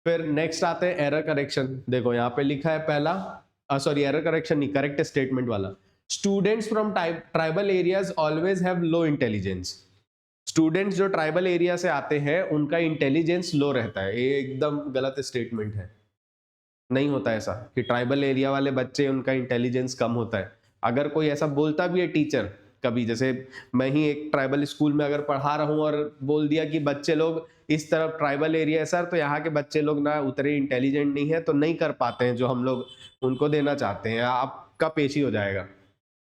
फिर नेक्स्ट आते हैं एरर करेक्शन। देखो यहाँ पे लिखा है पहला, सॉरी एरर करेक्शन नहीं, करेक्ट स्टेटमेंट वाला। Students from tribal areas always have low intelligence. Students जो ट्राइबल एरिया से आते हैं उनका इंटेलिजेंस लो रहता है, ये एकदम गलत स्टेटमेंट है। नहीं होता ऐसा कि ट्राइबल एरिया वाले बच्चे उनका इंटेलिजेंस कम होता है। अगर कोई ऐसा बोलता भी है टीचर कभी, जैसे मैं ही एक ट्राइबल स्कूल में अगर पढ़ा रहा हूँ और बोल दिया कि बच्चे लोग इस तरफ ट्राइबल एरिया है सर, तो यहाँ के बच्चे लोग ना उतने इंटेलिजेंट नहीं है, तो नहीं कर पाते हैं जो हम लोग उनको देना चाहते हैं, आपका पेश ही हो जाएगा।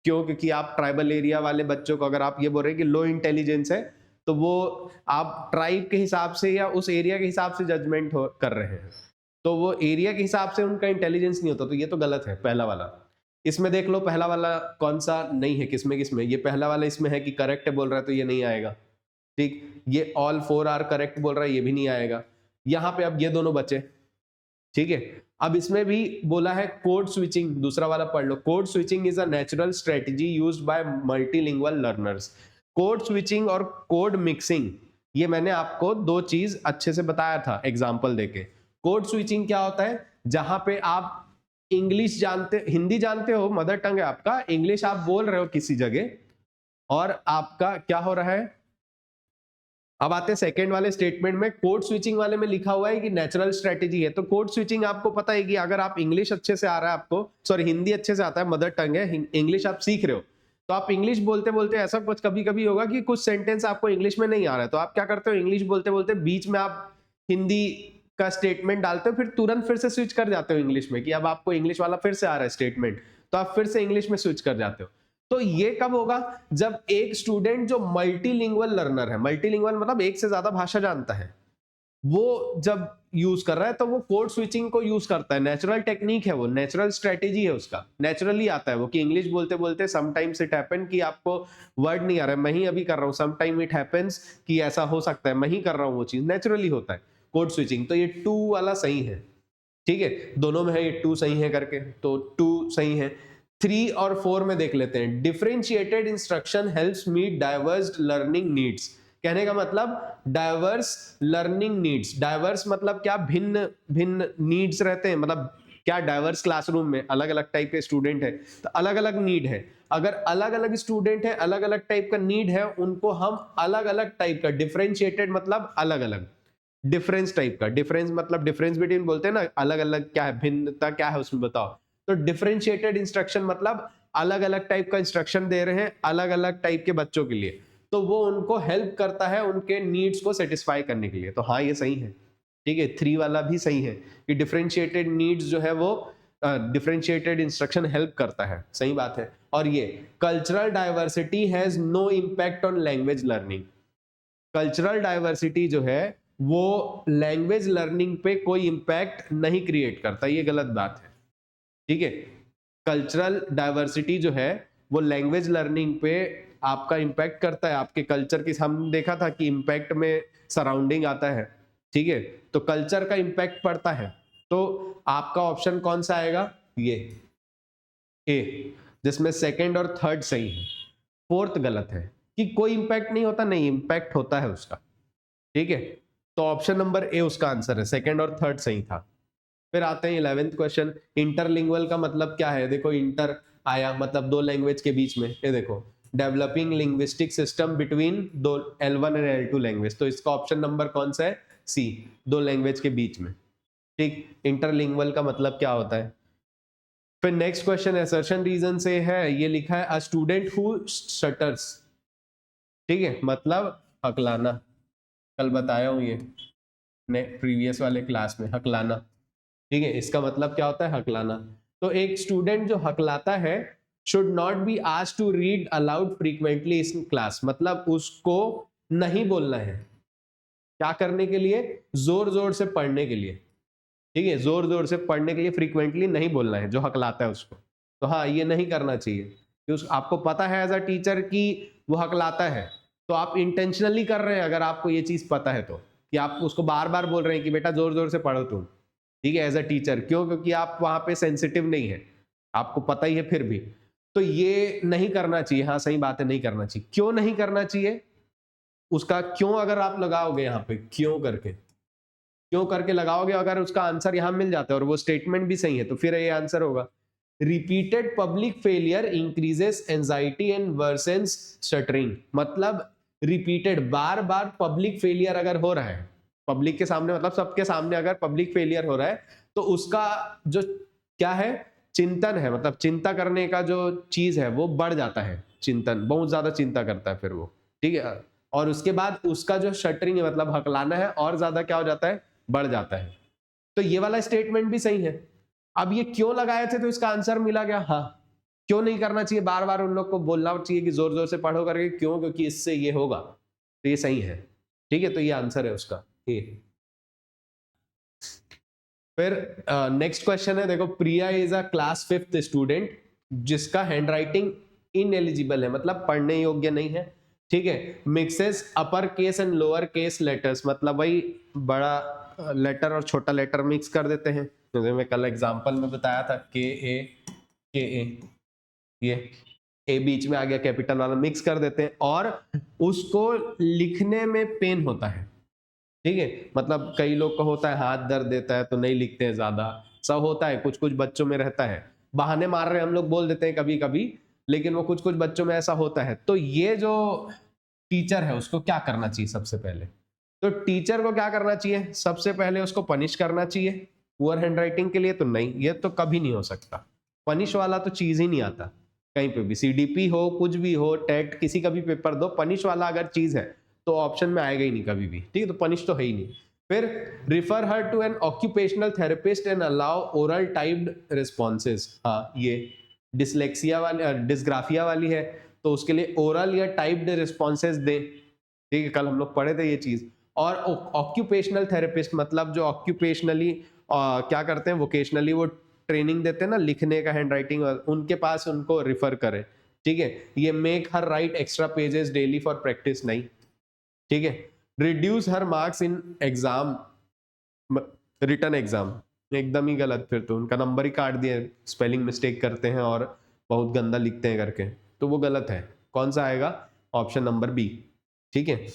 क्यों? क्योंकि आप ट्राइबल एरिया वाले बच्चों को अगर आप ये बोल रहे हैं कि लो इंटेलिजेंस है, तो वो आप ट्राइब के हिसाब से या उस एरिया के हिसाब से जजमेंट कर रहे हैं, तो वो एरिया के हिसाब से उनका इंटेलिजेंस नहीं होता, तो ये तो गलत है पहला वाला। इसमें देख लो पहला वाला कौन सा नहीं है, किसमें किसमें, ये पहला वाला इसमें है कि करेक्ट बोल रहा है तो ये नहीं आएगा। ठीक, ये ऑल फोर आर करेक्ट बोल रहा है, ये भी नहीं आएगा। यहाँ पे अब ये दोनों बचे, ठीक है। अब इसमें भी बोला है कोड स्विचिंग, दूसरा वाला पढ़ लो। Code switching is a natural strategy used by multilingual learners. Code switching और कोड मिक्सिंग, ये मैंने आपको दो चीज अच्छे से बताया था एग्जांपल देके। कोड स्विचिंग क्या होता है? जहां पे आप इंग्लिश जानते, हिंदी जानते हो, मदर टंग है आपका, इंग्लिश आप बोल रहे हो किसी जगह और आपका क्या हो रहा है। अब आते हैं सेकंड वाले स्टेटमेंट में। कोड स्विचिंग वाले में लिखा हुआ है कि नेचुरल स्ट्रेटेजी है, तो कोड स्विचिंग आपको पता है कि अगर आप इंग्लिश अच्छे से आ रहा है आपको, सॉरी हिंदी अच्छे से आता है, मदर टंग है, इंग्लिश आप सीख रहे हो, तो आप इंग्लिश बोलते बोलते ऐसा कुछ कभी कभी होगा कि कुछ सेंटेंस आपको इंग्लिश में नहीं आ रहा है, तो आप क्या करते हो, इंग्लिश बोलते बोलते बीच में आप हिंदी का स्टेटमेंट डालते हो, फिर तुरंत फिर से स्विच कर जाते हो इंग्लिश में कि अब आपको इंग्लिश वाला फिर से आ रहा है स्टेटमेंट, तो आप फिर से इंग्लिश में स्विच कर जाते हो। तो ये कब होगा? जब एक स्टूडेंट जो मल्टीलिंगुअल लर्नर है, मल्टीलिंगुअल मतलब एक से ज्यादा भाषा जानता है, वो जब यूज कर रहा है तो वो कोड स्विचिंग को यूज करता है। नेचुरल टेक्निक है वो, नेचुरल स्ट्रेटेजी है उसका, नेचुरली आता है वो कि इंग्लिश बोलते बोलते समटाइम्स इट हैपन कि आपको वर्ड नहीं आ रहा है, मैं ही अभी कर रहा हूँ, समटाइम इट हैपेंस कि ऐसा हो सकता है, मैं ही कर रहा हूँ, वो चीज नेचुरली होता है कोड स्विचिंग। तो ये टू वाला सही है, ठीक है, दोनों में है ये टू सही है करके, तो टू सही है। 3 और 4 में देख लेते हैं। Differentiated instruction helps meet diverse learning needs. कहने का मतलब डाइवर्स लर्निंग नीड्स, डाइवर्स मतलब क्या, भिन्न भिन्न नीड्स रहते हैं, मतलब क्या, डाइवर्स क्लासरूम में अलग अलग टाइप के स्टूडेंट है तो अलग अलग नीड है। अगर अलग अलग स्टूडेंट है, अलग अलग टाइप का नीड है, उनको हम अलग अलग टाइप का, डिफरेंशिएटेड मतलब अलग अलग, डिफरेंस टाइप का, डिफरेंस मतलब डिफरेंस बिटवीन बोलते हैं ना, अलग अलग क्या है, भिन्नता क्या है उसमें बताओ। तो डिफरेंशिएटेड इंस्ट्रक्शन मतलब अलग अलग टाइप का इंस्ट्रक्शन दे रहे हैं अलग अलग टाइप के बच्चों के लिए, तो वो उनको हेल्प करता है उनके नीड्स को सेटिस्फाई करने के लिए। तो हाँ ये सही है, ठीक है, 3 वाला भी सही है कि डिफरेंशिएटेड नीड्स जो है वो डिफरेंशिएटेड इंस्ट्रक्शन हेल्प करता है, सही बात है। और ये cultural diversity has no impact on language learning. Cultural diversity जो है वो लैंग्वेज लर्निंग पे कोई इंपैक्ट नहीं क्रिएट करता, ये गलत बात है, ठीक है। कल्चरल डाइवर्सिटी जो है वो लैंग्वेज लर्निंग पे आपका इंपैक्ट करता है, आपके कल्चर की, हम देखा था कि इंपैक्ट में सराउंडिंग आता है, ठीक है, तो कल्चर का इंपैक्ट पड़ता है। तो आपका ऑप्शन कौन सा आएगा? ये ए, जिसमें सेकंड और थर्ड सही है, फोर्थ गलत है कि कोई इंपैक्ट नहीं होता, नहीं इंपैक्ट होता है उसका, ठीक है। तो ऑप्शन नंबर ए उसका आंसर है, सेकंड और थर्ड सही था। फिर आते हैं 11th क्वेश्चन। इंटरलिंगुअल का मतलब क्या है? देखो इंटर आया मतलब दो लैंग्वेज के बीच में, ये देखो डेवलपिंग लिंग्विस्टिक सिस्टम बिटवीन दो L1 एंड L2 लैंग्वेज, तो इसका ऑप्शन नंबर कौन सा है? सी, दो लैंग्वेज के बीच में, ठीक। इंटरलिंगुअल का मतलब क्या होता है? फिर नेक्स्ट क्वेश्चन असर्शन रीजन से है, ये लिखा है अ स्टूडेंट हु शटर्स, ठीक है, मतलब हकलाना, कल बताया हूं ये ने प्रीवियस वाले क्लास में, हकलाना, ठीक है, इसका मतलब क्या होता है? हकलाना। तो एक स्टूडेंट जो हकलाता है should not be asked to read aloud frequently in class, मतलब उसको नहीं बोलना है, क्या करने के लिए? जोर जोर से पढ़ने के लिए, ठीक है, जोर जोर से पढ़ने के लिए फ्रीक्वेंटली नहीं बोलना है जो हकलाता है उसको। तो हाँ ये नहीं करना चाहिए कि आपको पता है एज अ टीचर कि वो हकलाता है, तो आप इंटेंशनली कर रहे हैं, अगर आपको ये चीज पता है तो, कि आप उसको बार बार बोल रहे हैं कि बेटा जोर जोर से पढ़ो तुम, ठीक है, एज अ टीचर, क्यों? क्योंकि आप वहां पे सेंसिटिव नहीं है, आपको पता ही है फिर भी, तो ये नहीं करना चाहिए। हाँ सही बात है, नहीं करना चाहिए। क्यों नहीं करना चाहिए? उसका क्यों अगर आप लगाओगे यहाँ पे क्यों करके, क्यों करके लगाओगे, अगर उसका आंसर यहाँ मिल जाता है और वो स्टेटमेंट भी सही है तो फिर ये आंसर होगा। Repeated public failure increases anxiety and worsens stuttering, मतलब रिपीटेड बार बार पब्लिक फेलियर अगर हो रहा है, पब्लिक के सामने मतलब सबके सामने अगर पब्लिक फेलियर हो रहा है तो उसका जो क्या है चिंतन है, मतलब चिंता करने का जो चीज है वो बढ़ जाता है, चिंतन बहुत ज्यादा चिंता करता है फिर वो, ठीक है। और उसके बाद उसका जो शटरिंग है मतलब हकलाना है और ज्यादा क्या हो जाता है, बढ़ जाता है। तो ये वाला स्टेटमेंट भी सही है। अब ये क्यों लगाए थे तो इसका आंसर मिला गया। हाँ, क्यों नहीं करना चाहिए, बार बार उन लोग को बोलना चाहिए कि जोर जोर से पढ़ो करके, क्यों, क्योंकि इससे ये होगा, तो ये सही है, ठीक है। तो ये आंसर है उसका ए। फिर नेक्स्ट क्वेश्चन है, देखो, Priya is a class 5th student जिसका हैंडराइटिंग इनएलिजिबल है, मतलब पढ़ने योग्य नहीं है, ठीक है। Mixes upper case and lower case letters, मतलब वही बड़ा लेटर और छोटा लेटर मिक्स कर देते हैं, जैसे मैं कल एग्जांपल में बताया था, के ए, ये ए बीच में आ गया कैपिटल वाला, मिक्स कर देते हैं और उसको लिखने में पेन होता है, ठीक है। मतलब कई लोग का होता है हाथ दर्द देता है तो नहीं लिखते हैं ज्यादा, सब होता है, कुछ कुछ बच्चों में रहता है, बहाने मार रहे हम लोग बोल देते हैं कभी कभी, लेकिन वो कुछ कुछ बच्चों में ऐसा होता है। तो ये जो टीचर है उसको क्या करना चाहिए सबसे पहले, तो टीचर को क्या करना चाहिए, सबसे पहले उसको पनिश करना चाहिए पुअर हैंडराइटिंग के लिए, तो नहीं, ये तो कभी नहीं हो सकता, पनिश वाला तो चीज ही नहीं आता कहीं पे भी, सीडीपी हो कुछ भी हो, टेट किसी का भी पेपर दो, पनिश वाला अगर चीज है तो ऑप्शन में आएगा ही नहीं कभी भी, ठीक है, तो पनिश तो है ही नहीं। फिर refer her to an occupational therapist and allow oral typed responses, हाँ ये डिसलेक्सिया वाली डिस्ग्राफिया वाली है तो उसके लिए ओरल या टाइप्ड रिस्पॉन्सेज दे, ठीक है, कल हम लोग पढ़े थे ये चीज। और ऑक्यूपेशनल थेरेपिस्ट मतलब जो ऑक्यूपेशनली क्या करते हैं, वोकेशनली वो ट्रेनिंग देते हैं ना लिखने का, हैंडराइटिंग, उनके पास उनको रिफर करें, ठीक है। ये make her write extra pages daily for practice, नहीं, ठीक है। Reduce her marks in exam, written exam, एकदम ही गलत, फिर तो उनका नंबर ही काट दिया, स्पेलिंग मिस्टेक करते हैं और बहुत गंदा लिखते हैं करके, तो वो गलत है। कौन सा आएगा, ऑप्शन नंबर बी, ठीक है।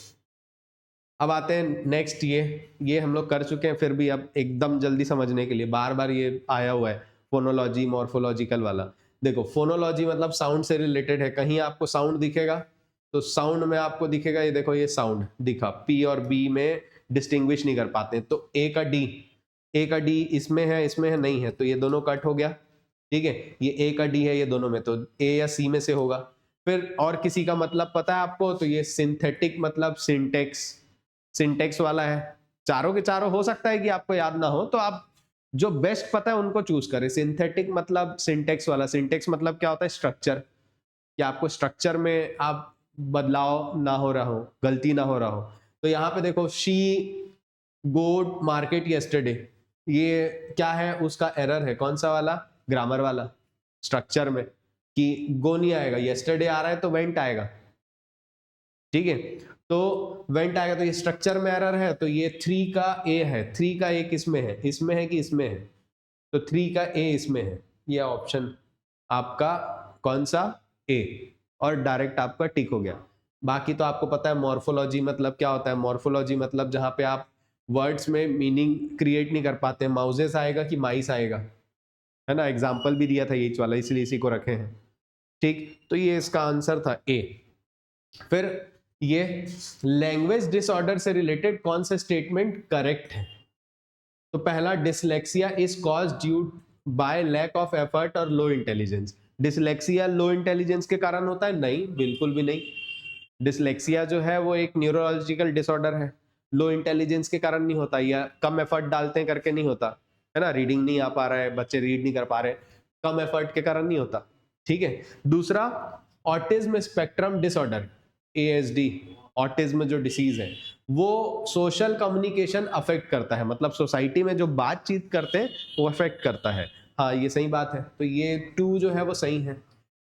अब आते हैं नेक्स्ट, ये हम लोग कर चुके हैं, फिर भी अब एकदम जल्दी समझने के लिए, बार बार ये आया हुआ है फोनोलॉजी मॉर्फोलॉजिकल वाला। देखो फोनोलॉजी मतलब साउंड से रिलेटेड है, कहीं आपको साउंड दिखेगा तो साउंड में आपको दिखेगा, ये देखो ये साउंड दिखा, पी और बी में डिस्टिंग्विश नहीं कर पाते, तो ए का डी इसमें है, इसमें है नहीं है, तो ये दोनों कट हो गया, ठीक है। ये ए का डी है ये दोनों में, तो ए या सी में से होगा। फिर और किसी का मतलब पता है आपको, तो ये सिंथेटिक मतलब सिंटेक्स वाला है, चारों के चारों हो सकता है कि आपको याद ना हो, तो आप जो बेस्ट पता है उनको चूज करें। सिंथेटिक मतलब सिंटेक्स वाला, सिंटेक्स मतलब क्या होता है, स्ट्रक्चर, कि आपको स्ट्रक्चर में आप बदलाव ना हो रहा हो, गलती ना हो रहा हो। तो यहाँ पे देखो शी गोड मार्केट यस्टरडे, ये क्या है, उसका एरर है, कौन सा वाला, ग्रामर वाला, स्ट्रक्चर में, कि गो नहीं आएगा, यस्टरडे आ रहा है तो वेंट आएगा, ठीक है। तो वेंट आएगा तो ये स्ट्रक्चर में एरर है, तो ये 3 का ए है, 3 का ए किसमें है, इसमें है कि इसमें है, तो 3 का ए इसमें है, ये ऑप्शन आपका कौन सा, ए, और डायरेक्ट आपका टिक हो गया। बाकी तो आपको पता है मॉर्फोलॉजी मतलब क्या होता है, मॉर्फोलॉजी मतलब जहां पे आप वर्ड्स में मीनिंग क्रिएट नहीं कर पाते, माउजेस आएगा कि माइस आएगा, है ना, एग्जाम्पल भी दिया था ये वाला, इसलिए इसी को रखे हैं, ठीक। तो ये इसका आंसर था ए। फिर ये लैंग्वेज डिसऑर्डर से रिलेटेड कौन सा स्टेटमेंट करेक्ट है, तो पहला, dyslexia is cause due by lack of effort or low intelligence, dyslexia low intelligence के कारण होता है, नहीं, बिल्कुल भी नहीं। डिसलेक्सिया जो है वो एक न्यूरोलॉजिकल डिसऑर्डर है, लो इंटेलिजेंस के कारण नहीं होता, या कम एफर्ट डालते हैं करके नहीं होता, है ना, रीडिंग नहीं आ पा रहा है, बच्चे रीड नहीं कर पा रहे, कम एफर्ट के कारण नहीं होता, ठीक है। दूसरा, autism spectrum disorder, ASD, autism जो डिसीज है वो सोशल कम्युनिकेशन अफेक्ट करता है, मतलब सोसाइटी में जो बातचीत करते हैं वो अफेक्ट करता है, हाँ ये सही बात है, तो ये 2 जो है वो सही है।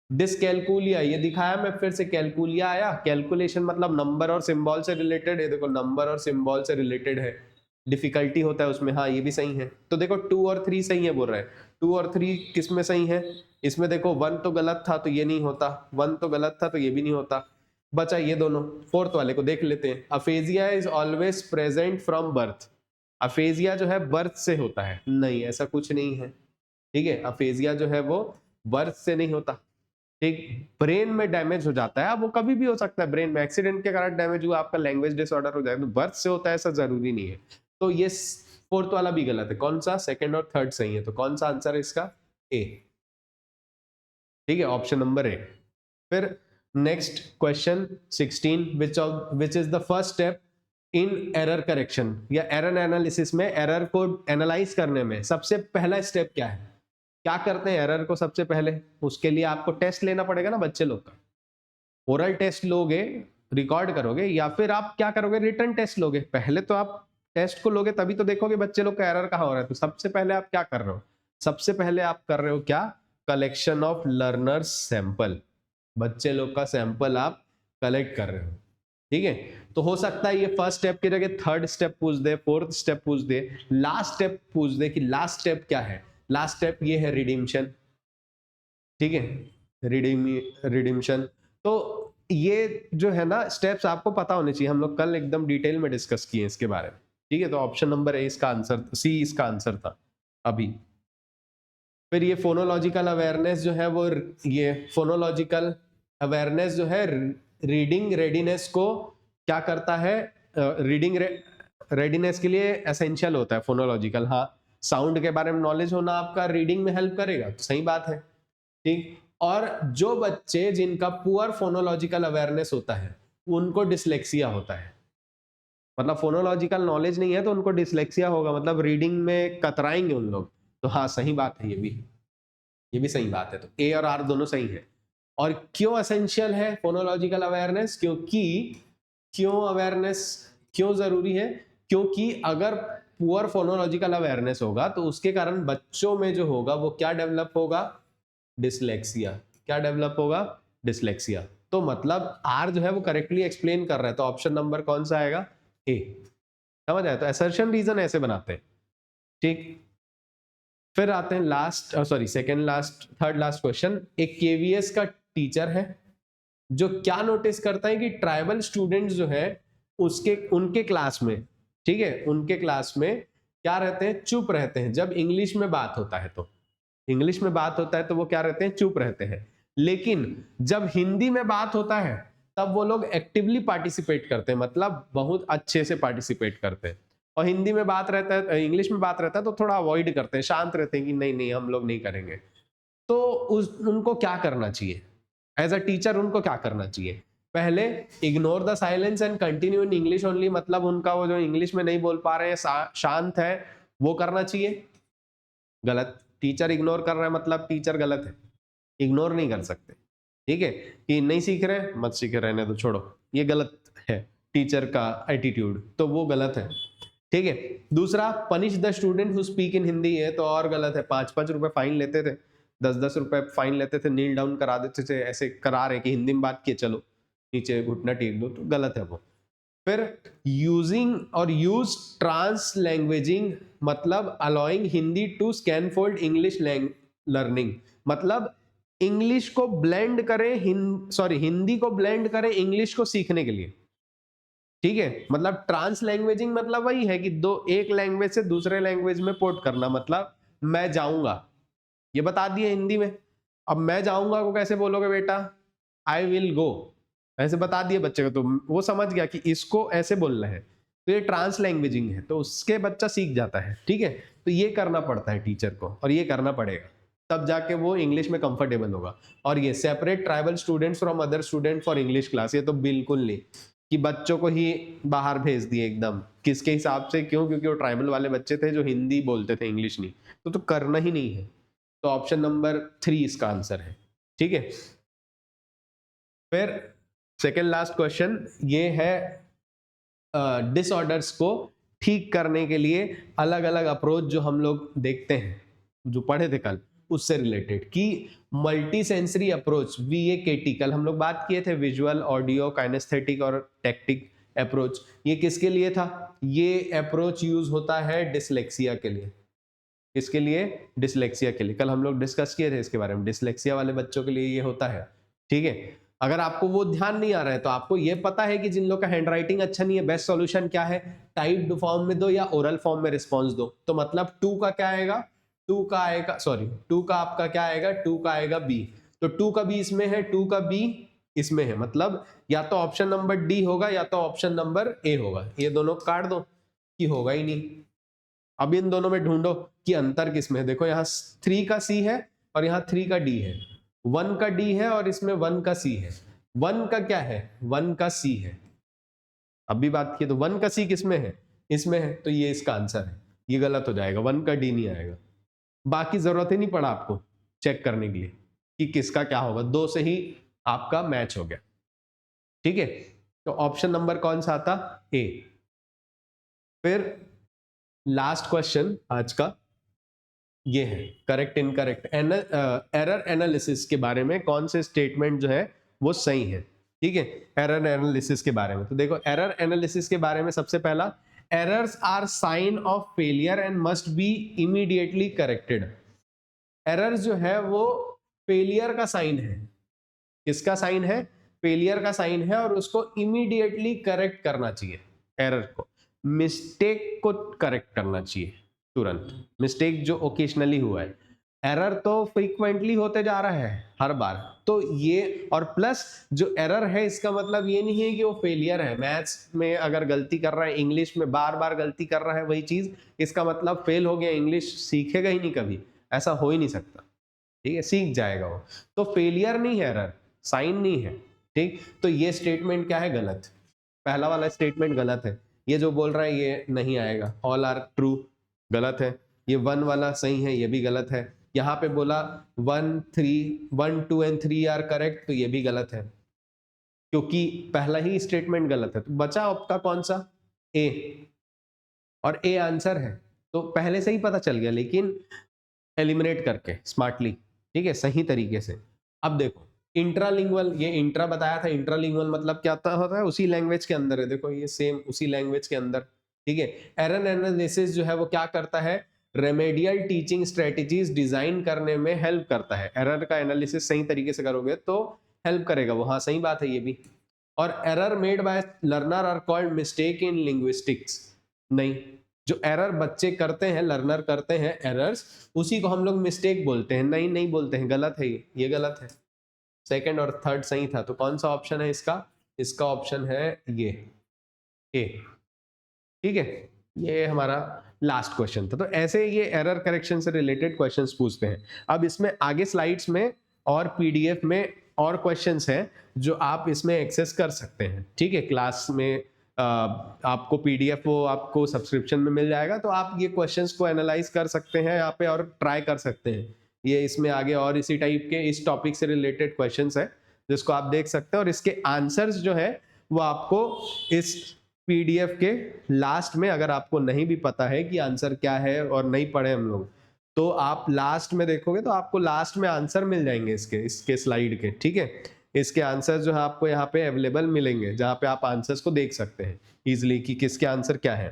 डिसकैलकुलिया, ये दिखाया मैं फिर से, कैलकुलिया आया, कैलकुलेशन मतलब नंबर और सिंबल से रिलेटेड है, देखो नंबर और सिंबल से रिलेटेड है, डिफिकल्टी होता है उसमें, हाँ ये भी सही है। तो देखो 2 और 3 सही है बोल रहे हैं, 2 और 3 किस में सही है, इसमें देखो 1 तो गलत था तो ये नहीं होता, 1 तो गलत था तो ये भी नहीं होता, बचा ये दोनों, 4th वाले को देख लेते हैं। Aphasia is always present from birth, aphasia जो है बर्थ से होता है, नहीं ऐसा कुछ नहीं है, ठीक है। अफेजिया जो है वो बर्थ से नहीं होता, ठीक। ब्रेन में डैमेज हो जाता है, अब वो कभी भी हो सकता है, ब्रेन में एक्सीडेंट के कारण डैमेज हुआ, आपका लैंग्वेज डिसऑर्डर हो जाएगा, तो बर्थ से होता है ऐसा जरूरी नहीं है। तो ये फोर्थ वाला भी गलत है। कौन सा? सेकंड और थर्ड सही है, तो कौन सा आंसर है इसका? ए, ठीक है, ऑप्शन नंबर ए। फिर next question 16, which is the first step in error correction या एरर एनालिसिस में, एरर को एनालाइज करने में सबसे पहला स्टेप क्या है? क्या करते हैं एरर को सबसे पहले? उसके लिए आपको टेस्ट लेना पड़ेगा ना बच्चे लोग का, ओरल टेस्ट लोगे, रिकॉर्ड करोगे, या फिर आप क्या करोगे, रिटर्न टेस्ट लोगे। पहले तो आप टेस्ट को लोगे तभी तो देखोगे बच्चे लोग का एरर कहाँ हो रहा है। तो सबसे पहले आप क्या कर रहे हो? सबसे पहले आप कर रहे हो क्या? कलेक्शन ऑफ लर्नर्स सैंपल, बच्चे लोग का सैंपल आप कलेक्ट कर रहे हो, ठीक है। तो हो सकता है ये फर्स्ट स्टेप की जगह थर्ड स्टेप पूछ दे, फोर्थ स्टेप पूछ दे, लास्ट स्टेप पूछ दे कि लास्ट स्टेप क्या है। लास्ट स्टेप ये है रिडीम्शन, ठीक है, रिडीम्शन। तो ये जो है ना स्टेप्स आपको पता होने चाहिए, हम लोग कल एकदम डिटेल में डिस्कस किए इसके बारे में, ठीक है। तो ऑप्शन नंबर ए इसका आंसर, सी इसका आंसर था अभी। फिर ये फोनोलॉजिकल अवेयरनेस जो है वो, ये फोनोलॉजिकल अवेयरनेस जो है रीडिंग रेडीनेस को क्या करता है? रीडिंग रेडीनेस के लिए एसेंशियल होता है फोनोलॉजिकल। हाँ, साउंड के बारे में नॉलेज होना आपका रीडिंग में हेल्प करेगा, तो सही बात है, ठीक। और जो बच्चे जिनका पुअर फोनोलॉजिकल अवेयरनेस होता है उनको डिसलेक्सिया होता है, मतलब फोनोलॉजिकल नॉलेज नहीं है तो उनको डिसलेक्सिया होगा, मतलब रीडिंग में कतराएंगे उन लोग। तो हाँ सही बात है, ये भी सही बात है। तो ए और आर दोनों सही है। और क्यों एसेंशियल है फोनोलॉजिकल अवेयरनेस? क्यों जरूरी है? क्योंकि अगर पुअर फोनोलॉजिकल अवेयरनेस होगा तो उसके कारण बच्चों में जो होगा वो क्या डेवलप होगा? डिसलेक्सिया। क्या डेवलप होगा? डिसलेक्सिया। तो मतलब आर जो है वो करेक्टली एक्सप्लेन कर रहा है, तो ऑप्शन नंबर कौन सा आएगा? ए। समझ आया? तो असर्शन रीजन ऐसे बनाते हैं, ठीक। फिर आते हैं थर्ड लास्ट क्वेश्चन। एक केवीएस का टीचर है जो क्या नोटिस करता है कि ट्राइबल स्टूडेंट्स जो है उनके क्लास में, ठीक है, उनके क्लास में क्या रहते हैं? चुप रहते हैं। जब इंग्लिश में बात होता है तो वो क्या रहते हैं? चुप रहते हैं। लेकिन जब हिंदी में बात होता है तब वो लोग एक्टिवली पार्टिसिपेट करते हैं, मतलब बहुत अच्छे से पार्टिसिपेट करते हैं। और हिंदी में बात रहता है, इंग्लिश में बात रहता है तो थोड़ा अवॉइड करते हैं, शांत रहते हैं कि नहीं नहीं हम लोग नहीं करेंगे। तो उनको क्या करना चाहिए? एज अ टीचर उनको क्या करना चाहिए? पहले ignore the silence and continue in English only, मतलब उनका वो जो इंग्लिश में नहीं बोल पा रहे हैं, शांत है, वो करना चाहिए। गलत। टीचर इग्नोर कर रहा है मतलब टीचर गलत है, इग्नोर नहीं कर सकते, ठीक है। कि नहीं सीख रहे मत सीखे, रहने दो, छोड़ो, ये गलत है टीचर का एटीट्यूड, तो वो गलत है, ठीक है। दूसरा, punish the student who speak in Hindi, है तो और गलत है। 5-5 रुपए फाइन लेते थे, 10-10 रुपए फाइन लेते थे, नील डाउन करा देते थे, ऐसे करा रहे कि हिंदी में बात किए, चलो नीचे घुटना टेक दो, तो गलत है वो। फिर यूज ट्रांस लैंग्वेजिंग, मतलब allowing Hindi to scaffold English learning, मतलब इंग्लिश को ब्लेंड करें, हिंदी को ब्लेंड करें इंग्लिश को सीखने के लिए, ठीक है। मतलब ट्रांस लैंग्वेजिंग मतलब वही है कि एक लैंग्वेज से दूसरे लैंग्वेज में पोर्ट करना। मतलब मैं जाऊंगा, ये बता दिए हिंदी में, अब मैं जाऊंगा को कैसे बोलोगे बेटा? आई विल गो, ऐसे बता दिए बच्चे को, तो वो समझ गया कि इसको ऐसे बोलना है, तो ये ट्रांस लैंग्वेजिंग है, तो उसके बच्चा सीख जाता है, ठीक है। तो ये करना पड़ता है टीचर को, और ये करना पड़ेगा, तब जाके वो इंग्लिश में कंफर्टेबल होगा। और ये separate tribal students from other student for English class, ये तो बिल्कुल नहीं कि बच्चों को ही बाहर भेज दिए एकदम, किसके हिसाब से? क्यों? क्योंकि वो ट्राइबल वाले बच्चे थे जो हिंदी बोलते थे, इंग्लिश नहीं, तो करना ही नहीं है। तो ऑप्शन नंबर 3 इसका आंसर है, ठीक है। फिर सेकेंड लास्ट क्वेश्चन ये है, डिसऑर्डर्स को ठीक करने के लिए अलग अलग अप्रोच जो हम लोग देखते हैं, जो पढ़े थे कल, उससे रिलेटेड कि मल्टी सेंसरी अप्रोच, VAKT, कल हम लोग बात किए थे, विजुअल, ऑडियो, काइनेस्थेटिक और टैक्टिक अप्रोच। ये किसके लिए था? ये अप्रोच यूज होता है डिसलेक्सिया के लिए। किसके लिए? डिसलेक्सिया के लिए। कल हम लोग डिस्कस किए थे इसके बारे में, डिसलेक्सिया वाले बच्चों के लिए ये होता है, ठीक है। अगर आपको वो ध्यान नहीं आ रहा है तो आपको ये पता है कि जिन लोग का हैंडराइटिंग अच्छा नहीं है, बेस्ट सॉल्यूशन क्या है, टाइप्ड फॉर्म में दो या ओरल फॉर्म में रिस्पॉन्स दो। तो मतलब 2 का क्या आएगा, 2 का आएगा, सॉरी 2 का आपका क्या आएगा, 2 का आएगा बी। तो 2 का बी इसमें है, 2 का बी इसमें है, मतलब या तो ऑप्शन नंबर डी होगा या तो ऑप्शन नंबर ए होगा। ये दोनों काट दो कि होगा ही नहीं। अब इन दोनों में ढूंढो कि अंतर किसमें है। देखो यहाँ 3 का सी है और यहाँ 3 का डी है, 1 का डी है और इसमें 1 का सी है। 1 का क्या है, 1 का सी है। अभी बात की तो 1 का सी किसमें है, इसमें है, तो ये इसका आंसर है। ये गलत हो जाएगा, 1 का डी नहीं आएगा। बाकी जरूरत ही नहीं पड़ा आपको चेक करने के लिए कि किसका क्या होगा, 2 से ही आपका मैच हो गया। ठीक है, तो ऑप्शन नंबर कौन सा आता, ए। फिर लास्ट क्वेश्चन आज का ये है करेक्ट इनकरेक्ट एरर एनालिसिस के बारे में, कौन से स्टेटमेंट जो है वो सही है। ठीक है, एरर एनालिसिस के बारे में। तो देखो एरर एनालिसिस के बारे में सबसे पहला, errors are sign of failure and must be immediately corrected. Error जो है वो फेलियर का साइन है। किसका साइन है, फेलियर का साइन है, और उसको इमीडिएटली करेक्ट करना चाहिए। एरर को, मिस्टेक को करेक्ट करना चाहिए तुरंत। मिस्टेक जो ओकेशनली हुआ है, एरर तो फ्रीक्वेंटली होते जा रहा है हर बार। तो ये, और प्लस जो एरर है इसका मतलब ये नहीं है कि वो फेलियर है। मैथ्स में अगर गलती कर रहा है, इंग्लिश में बार बार गलती कर रहा है वही चीज, इसका मतलब फेल हो गया, इंग्लिश सीखेगा ही नहीं कभी, ऐसा हो ही नहीं सकता। ठीक है, सीख जाएगा वो। तो फेलियर नहीं है एरर, साइन नहीं है। ठीक, तो ये स्टेटमेंट क्या है, गलत। पहला वाला स्टेटमेंट गलत है। ये जो बोल रहा है ये नहीं आएगा, ऑल आर ट्रू, गलत है। ये 1 वाला सही है, ये भी गलत है। यहाँ पे बोला 1 2 एंड 3 आर करेक्ट, तो ये भी गलत है, क्योंकि पहला ही स्टेटमेंट गलत है। तो बचा आपका कौन सा, ए, और ए आंसर है। तो पहले से ही पता चल गया, लेकिन एलिमिनेट करके स्मार्टली, ठीक है, सही तरीके से। अब देखो इंट्रालिंगुअल, ये इंट्रा बताया था, इंट्रालिंगुअल मतलब क्या होता है, उसी लैंग्वेज के अंदर है। देखो ये सेम उसी लैंग्वेज के अंदर। ठीक है, एरर एनालिसिस जो है वो क्या करता है, रेमेडियल टीचिंग स्ट्रेटेजीज डिजाइन करने में हेल्प करता है। एरर का एनालिसिस सही तरीके से करोगे तो हेल्प करेगा वो, हाँ सही बात है ये भी। और error made by learner are called mistake in linguistics, नहीं, जो एरर बच्चे करते हैं, लर्नर करते हैं एरर्स, उसी को हम लोग मिस्टेक बोलते हैं। नहीं, नहीं बोलते हैं, गलत है ये गलत है। सेकंड और थर्ड सही था। तो कौन सा ऑप्शन है इसका, इसका ऑप्शन है ये ए। ठीक है, ये हमारा लास्ट क्वेश्चन था। तो ऐसे ये एरर करेक्शन से रिलेटेड क्वेश्चंस पूछते हैं। अब इसमें आगे स्लाइड्स में और पीडीएफ में और क्वेश्चंस हैं जो आप इसमें एक्सेस कर सकते हैं। ठीक है, क्लास में आपको पीडीएफ वो आपको सब्सक्रिप्शन में मिल जाएगा, तो आप ये क्वेश्चंस को एनालाइज कर सकते हैं यहाँ पे और ट्राई कर सकते हैं। ये इसमें आगे और इसी टाइप के इस टॉपिक से रिलेटेड क्वेश्चंस है जिसको आप देख सकते हैं, और इसके आंसर्स जो है वो आपको इस पीडीएफ के लास्ट में, अगर आपको नहीं भी पता है कि आंसर क्या है और नहीं पढ़े हम लोग, तो आप लास्ट में देखोगे तो आपको लास्ट में आंसर मिल जाएंगे इसके स्लाइड के। ठीक है, इसके आंसर जो है आपको यहाँ पे अवेलेबल मिलेंगे, जहाँ पे आप आंसर्स को देख सकते हैं इजिली कि किसके आंसर क्या है।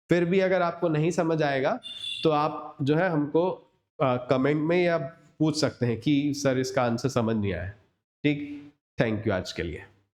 फिर भी अगर आपको नहीं समझ आएगा तो आप जो है हमको कमेंट में या पूछ सकते हैं कि सर इसका आंसर समझ नहीं आया। ठीक, थैंक यू आज के लिए।